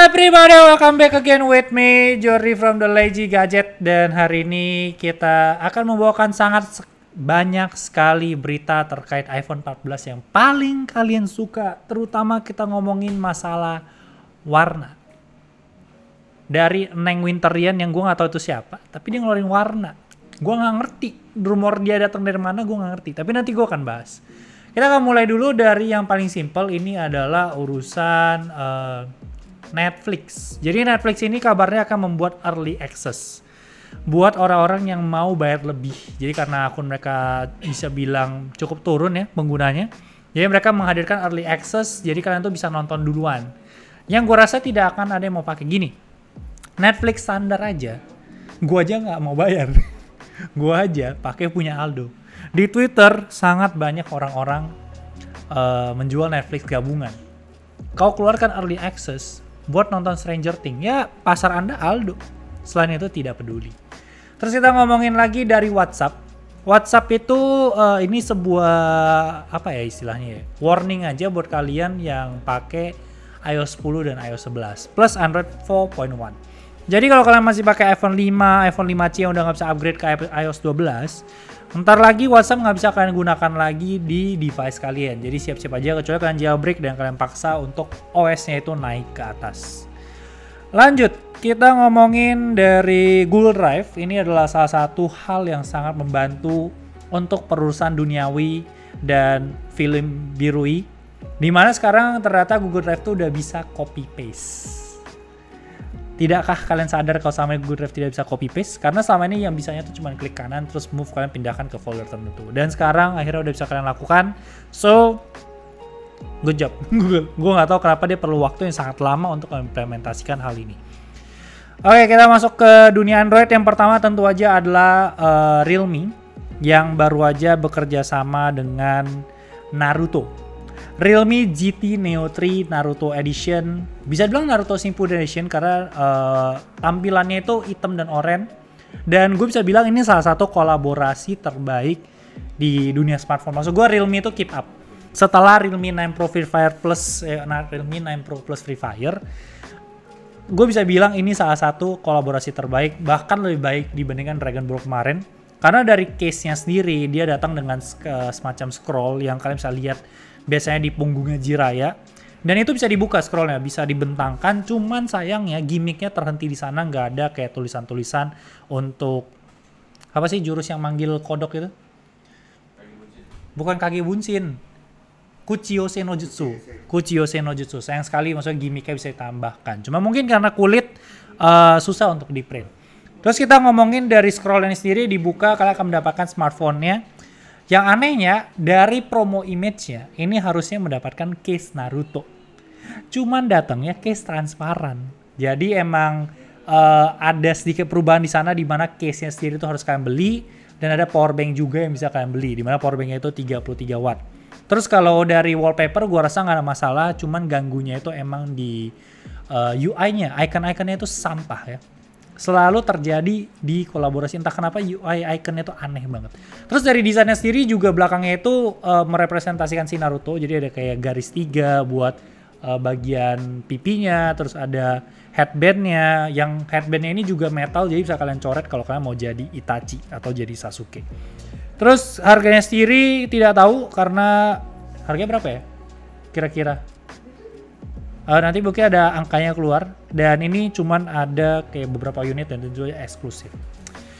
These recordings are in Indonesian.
everybody, welcome back again with me, Jordi from The Lazy Gadget. Dan hari ini kita akan membawakan sangat banyak sekali berita terkait iPhone 14 yang paling kalian suka. Terutama kita ngomongin masalah warna. Dari Neng Winterian yang gue gak tahu itu siapa, tapi dia ngeluarin warna. Gue gak ngerti, rumor dia datang dari mana gue gak ngerti, tapi nanti gue akan bahas. Kita akan mulai dulu dari yang paling simple, ini adalah urusan Netflix. Jadi Netflix ini kabarnya akan membuat early access buat orang-orang yang mau bayar lebih. Jadi karena akun mereka bisa bilang cukup turun ya penggunanya, jadi mereka menghadirkan early access, jadi kalian tuh bisa nonton duluan. Yang gue rasa tidak akan ada yang mau pakai gini. Netflix standar aja, gue aja nggak mau bayar. Gue aja pakai punya Aldo. Di Twitter sangat banyak orang-orang menjual Netflix gabungan. Kau keluarkan early access buat nonton Stranger Things, ya pasar Anda Aldo. Selain itu tidak peduli. Terus kita ngomongin lagi dari WhatsApp. WhatsApp itu ini sebuah apa ya istilahnya ya, warning aja buat kalian yang pakai iOS 10 dan iOS 11 plus Android 4.1. Jadi kalau kalian masih pakai iPhone 5, iPhone 5C yang udah nggak bisa upgrade ke iOS 12, ntar lagi WhatsApp nggak bisa kalian gunakan lagi di device kalian. Jadi siap-siap aja kecuali kalian jailbreak dan kalian paksa untuk OS-nya itu naik ke atas. Lanjut, kita ngomongin dari Google Drive. Ini adalah salah satu hal yang sangat membantu untuk perusahaan duniawi dan film birui. Dimana sekarang ternyata Google Drive tuh udah bisa copy paste. Tidakkah kalian sadar kalau selama ini Google Drive tidak bisa copy paste? Karena selama ini yang bisanya tuh cuma klik kanan terus move kalian pindahkan ke folder tertentu. Dan sekarang akhirnya udah bisa kalian lakukan. So, good job Google. Gue nggak tahu kenapa dia perlu waktu yang sangat lama untuk mengimplementasikan hal ini. Oke, kita masuk ke dunia Android. Yang pertama tentu aja adalah Realme yang baru aja bekerja sama dengan Naruto. Realme GT Neo 3 Naruto Edition, bisa bilang Naruto Shippuden Edition karena tampilannya itu hitam dan oranye. Dan gue bisa bilang ini salah satu kolaborasi terbaik di dunia smartphone. Maksud gue Realme itu keep up. Setelah Realme 9 Pro Free Fire Plus, Realme 9 Pro Plus Free Fire, gue bisa bilang ini salah satu kolaborasi terbaik, bahkan lebih baik dibandingkan Dragon Ball kemarin. Karena dari case-nya sendiri, dia datang dengan semacam scroll yang kalian bisa lihat biasanya di punggungnya Jiraiya. Dan itu bisa dibuka scrollnya, bisa dibentangkan. Cuman sayangnya gimmicknya terhenti di sana, nggak ada kayak tulisan-tulisan untuk apa sih jurus yang manggil kodok itu? Bukan Kage Bunshin, Kuchiyose no Jutsu. Kuchiyose no Jutsu. Sayang sekali, maksudnya gimmicknya bisa ditambahkan. Cuma mungkin karena kulit susah untuk di print. Terus kita ngomongin dari scrollnya sendiri, dibuka kalian akan mendapatkan smartphone-nya. Yang anehnya, dari promo image-nya, ini harusnya mendapatkan case Naruto. Cuman datangnya case transparan. Jadi emang ada sedikit perubahan di sana, di mana case-nya sendiri itu harus kalian beli. Dan ada power bank juga yang bisa kalian beli, di mana power bank-nya itu 33 watt. Terus kalau dari wallpaper, gue rasa nggak ada masalah. Cuman ganggunya itu emang di UI-nya, icon-iconnya itu sampah ya. Selalu terjadi di kolaborasi, entah kenapa UI iconnya itu aneh banget. Terus dari desainnya sendiri juga belakangnya itu merepresentasikan si Naruto, jadi ada kayak garis 3 buat bagian pipinya, terus ada headbandnya, yang headbandnya ini juga metal, jadi bisa kalian coret kalau kalian mau jadi Itachi atau jadi Sasuke. Terus harganya sendiri tidak tahu karena harganya berapa ya kira-kira. Nanti mungkin ada angkanya keluar, dan ini cuman ada kayak beberapa unit dan tentu saja eksklusif.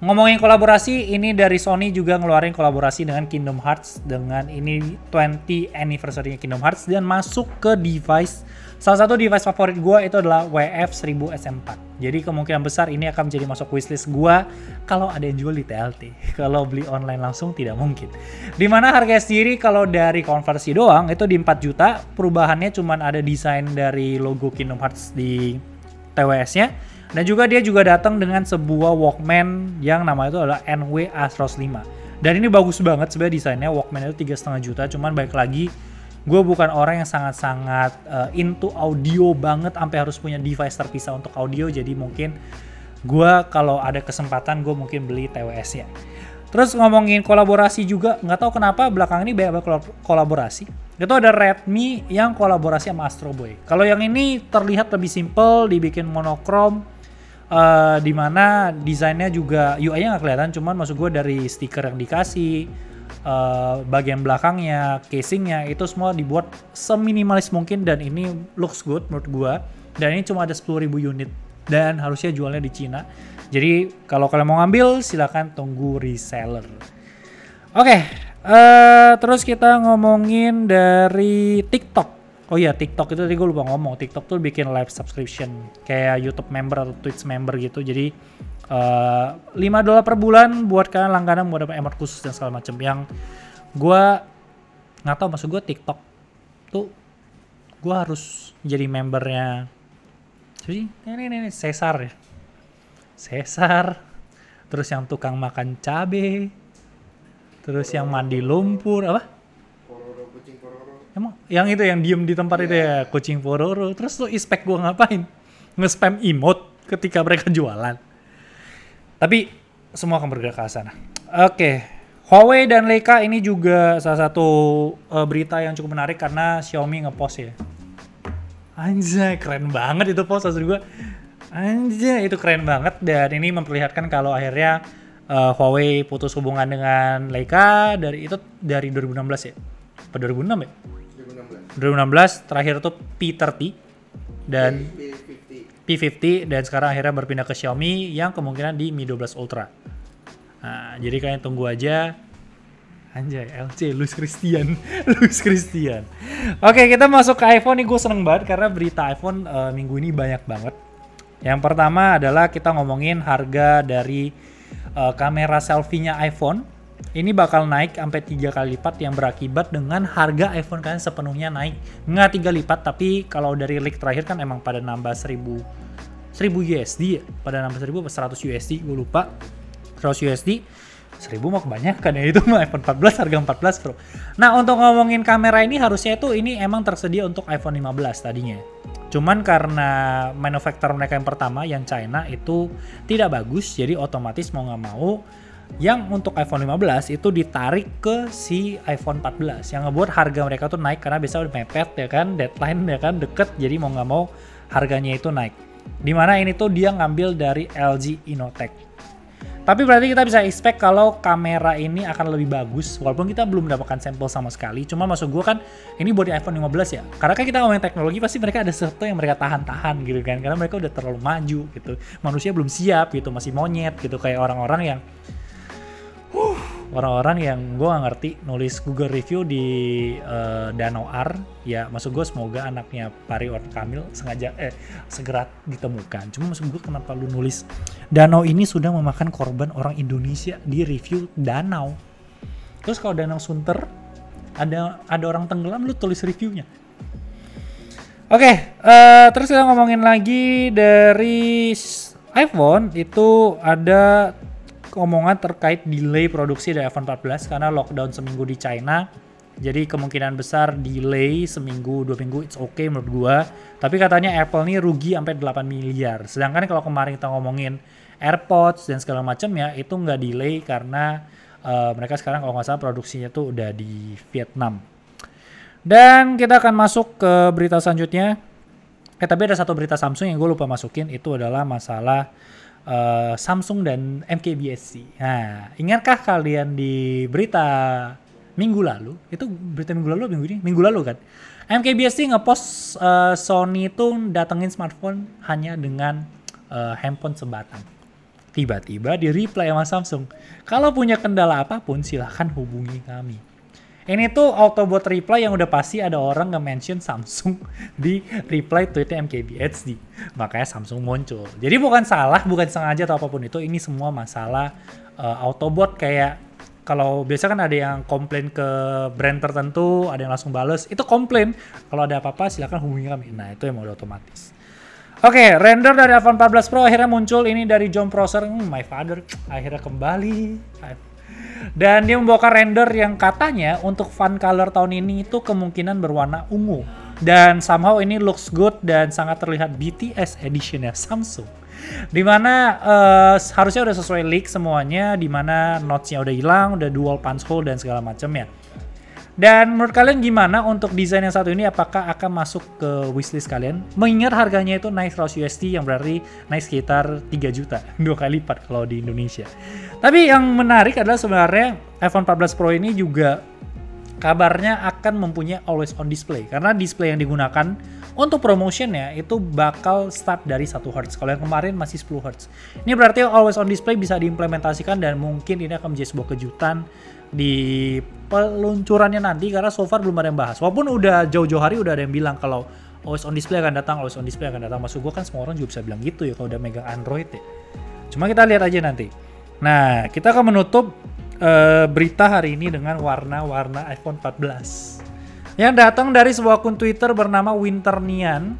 Ngomongin kolaborasi, ini dari Sony juga ngeluarin kolaborasi dengan Kingdom Hearts, dengan ini 20 anniversary Kingdom Hearts, dan masuk ke device, salah satu device favorit gue itu adalah WF-1000S4. Jadi kemungkinan besar ini akan menjadi masuk wishlist gue kalau ada yang jual di TLT. Kalau beli online langsung tidak mungkin. Dimana harganya sendiri kalau dari konversi doang itu di 4 juta, perubahannya cuman ada desain dari logo Kingdom Hearts di TWS-nya. Dan juga dia juga datang dengan sebuah Walkman yang namanya itu adalah NW Astros 5. Dan ini bagus banget sebenarnya desainnya. Walkman itu 3,5 juta, cuman balik lagi gue bukan orang yang sangat-sangat into audio banget sampai harus punya device terpisah untuk audio. Jadi mungkin gue kalau ada kesempatan gue mungkin beli TWS-nya. Terus ngomongin kolaborasi juga, nggak tahu kenapa belakangan ini banyak kolaborasi. Itu ada Redmi yang kolaborasi sama Astro Boy. Kalau yang ini terlihat lebih simple, dibikin monokrom, di mana desainnya juga UI-nya nggak kelihatan, cuman maksud gue dari stiker yang dikasih, bagian belakangnya, casingnya itu semua dibuat seminimalis mungkin dan ini looks good menurut gue. Dan ini cuma ada 10.000 unit dan harusnya jualnya di Cina. Jadi kalau kalian mau ngambil silakan tunggu reseller. Oke, terus kita ngomongin dari TikTok. Oh iya, TikTok itu tadi gue lupa ngomong. TikTok tuh bikin live subscription kayak YouTube member atau Twitch member gitu. Jadi $5 per bulan buat kalian langganan buat dapat emote khusus dan segala macam. Yang gue nggak tahu, maksud gue TikTok tuh gue harus jadi membernya. Jadi ini Cesar ya. Cesar, terus yang tukang makan cabe, terus yang mandi lumpur apa? Pororo, kucing pororo. Emang yang itu yang diem di tempat itu ya, kucing pororo. Terus lo expect gue ngapain? Nge-spam emote ketika mereka jualan. Tapi semua akan bergerak ke sana. Oke, Huawei dan Leica ini juga salah satu berita yang cukup menarik karena Xiaomi ngepost ya. Anjay, keren banget itu post asli gue. Anjay, itu keren banget dan ini memperlihatkan kalau akhirnya Huawei putus hubungan dengan Leica dari 2016 ya? Apa 2006 ya? 2016 terakhir tuh P30 dan P50 dan sekarang akhirnya berpindah ke Xiaomi yang kemungkinan di Mi 12 Ultra. Nah, jadi kalian tunggu aja. Anjay, LC, Louis Christian. Louis Christian. Oke, kita masuk ke iPhone nih, gue seneng banget karena berita iPhone minggu ini banyak banget. Yang pertama adalah kita ngomongin harga dari kamera selfie-nya iPhone. Ini bakal naik sampai 3 kali lipat yang berakibat dengan harga iPhone kalian sepenuhnya naik. Nggak 3 lipat, tapi kalau dari leak terakhir kan emang pada nambah 1000 USD ya. Pada nambah 1000 atau 100 USD, gue lupa. 100 USD. 1000 mau kebanyakan ya, itu mah iPhone 14 harga 14 Pro. Nah, untuk ngomongin kamera ini harusnya tuh ini emang tersedia untuk iPhone 15 tadinya. Cuman karena manufaktur mereka yang pertama, yang China itu tidak bagus, jadi otomatis mau nggak mau yang untuk iPhone 15 itu ditarik ke si iPhone 14 yang ngebuat harga mereka tuh naik karena biasa udah mepet ya kan, deadline ya kan deket, jadi mau nggak mau harganya itu naik. Dimana ini tuh dia ngambil dari LG Innotek. Tapi berarti kita bisa expect kalau kamera ini akan lebih bagus walaupun kita belum mendapatkan sampel sama sekali. Cuma maksud gue kan ini buat di iPhone 15 ya. Karena kan kita ngomongin teknologi pasti mereka ada sesuatu yang mereka tahan-tahan gitu kan. Karena mereka udah terlalu maju gitu. Manusia belum siap gitu, masih monyet gitu kayak orang-orang yang gue gak ngerti nulis Google review di Danau R. Ya maksud gue semoga anaknya Pari Or Kamil segera ditemukan. Cuma maksud gue kenapa lu nulis danau ini sudah memakan korban orang Indonesia di review danau. Terus kalau danau Sunter ada orang tenggelam lu tulis reviewnya. Oke, terus kita ngomongin lagi dari iPhone itu ada omongan terkait delay produksi dari iPhone 14 karena lockdown seminggu di China. Jadi kemungkinan besar delay seminggu 2 minggu it's okay menurut gua. Tapi katanya Apple nih rugi sampai 8 miliar. Sedangkan kalau kemarin kita ngomongin AirPods dan segala macam ya itu nggak delay karena mereka sekarang kalau nggak salah produksinya tuh udah di Vietnam. Dan kita akan masuk ke berita selanjutnya. Tapi ada satu berita Samsung yang gue lupa masukin, itu adalah masalah Samsung dan MKBHD. Nah, ingatkah kalian di berita minggu lalu? Itu berita minggu lalu minggu ini? Minggu lalu kan? MKBHD ngepost Sony itu datengin smartphone hanya dengan handphone sebatang. Tiba-tiba di reply sama Samsung. Kalau punya kendala apapun silahkan hubungi kami. Ini tuh Autobot reply yang udah pasti ada orang nge-mention Samsung di reply tweetnya MKBHD. Makanya Samsung muncul. Jadi bukan salah, bukan sengaja atau apapun itu. Ini semua masalah Autobot kayak kalau biasa kan ada yang komplain ke brand tertentu, ada yang langsung bales. Itu komplain. Kalau ada apa-apa silakan hubungi kami. Nah itu yang udah otomatis. Oke, render dari iPhone 14 Pro akhirnya muncul. Ini dari John Prosser. My father akhirnya kembali. Dan dia membawakan render yang katanya untuk fun color tahun ini itu kemungkinan berwarna ungu. Dan somehow ini looks good dan sangat terlihat BTS editionnya Samsung. Dimana harusnya udah sesuai leak semuanya, dimana notch-nya udah hilang, udah dual punch hole dan segala macamnya. Dan menurut kalian gimana untuk desain yang satu ini, apakah akan masuk ke wishlist kalian? Mengingat harganya itu naik 100 USD yang berarti naik sekitar 3 juta, 2 kali lipat kalau di Indonesia. Tapi yang menarik adalah sebenarnya iPhone 14 Pro ini juga kabarnya akan mempunyai always on display, karena display yang digunakan untuk promotionnya itu bakal start dari 1 Hz. Kalau yang kemarin masih 10 Hz. Ini berarti always on display bisa diimplementasikan dan mungkin ini akan menjadi sebuah kejutan di peluncurannya nanti, karena so far belum ada yang bahas. Walaupun udah jauh-jauh hari udah ada yang bilang kalau always on display akan datang, always on display akan datang. Maksud gue kan semua orang juga bisa bilang gitu ya kalau udah megang Android ya. Cuma kita lihat aja nanti. Nah, kita akan menutup berita hari ini dengan warna-warna iPhone 14 yang datang dari sebuah akun Twitter bernama Winternian,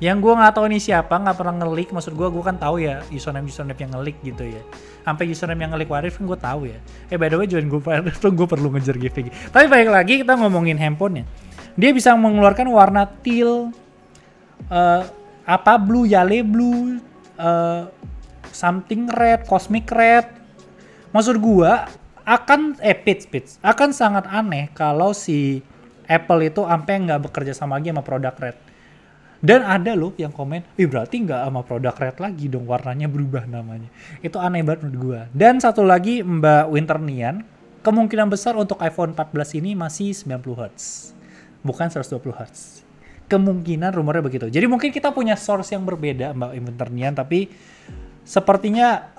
yang gue nggak tahu ini siapa, nggak pernah ngelik. Maksud gue kan tahu ya username yang ngelik gitu ya. Sampai username yang ngelik Warif kan gue tahu ya. By the way join gue tuh gue perlu ngejar giving. Tapi balik lagi kita ngomongin handphonenya. Dia bisa mengeluarkan warna teal, blue, yale blue, something red, cosmic red. Maksud gue akan sangat aneh kalau si Apple itu sampai nggak bekerja sama lagi sama produk red. Dan ada loh yang komen, berarti nggak sama produk red lagi dong, warnanya berubah namanya. Itu aneh banget menurut gue. Dan satu lagi Mbak Winternian, kemungkinan besar untuk iPhone 14 ini masih 90 Hz. Bukan 120 Hz. Kemungkinan rumornya begitu. Jadi mungkin kita punya source yang berbeda Mbak Winternian, tapi sepertinya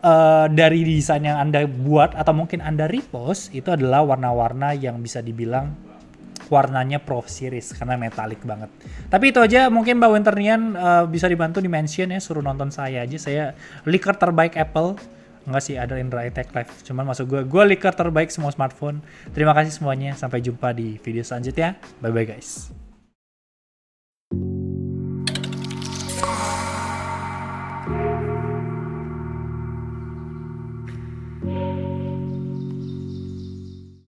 dari desain yang Anda buat atau mungkin Anda repost, itu adalah warna-warna yang bisa dibilang warnanya Pro Series karena metalik banget. Tapi itu aja, mungkin Mbak Winternian bisa dibantu di mention ya, suruh nonton saya aja. Saya leaker terbaik Apple. Enggak sih, ada Indra Tech Live. Cuman maksud gue leaker terbaik semua smartphone. Terima kasih semuanya. Sampai jumpa di video selanjutnya. Bye-bye guys.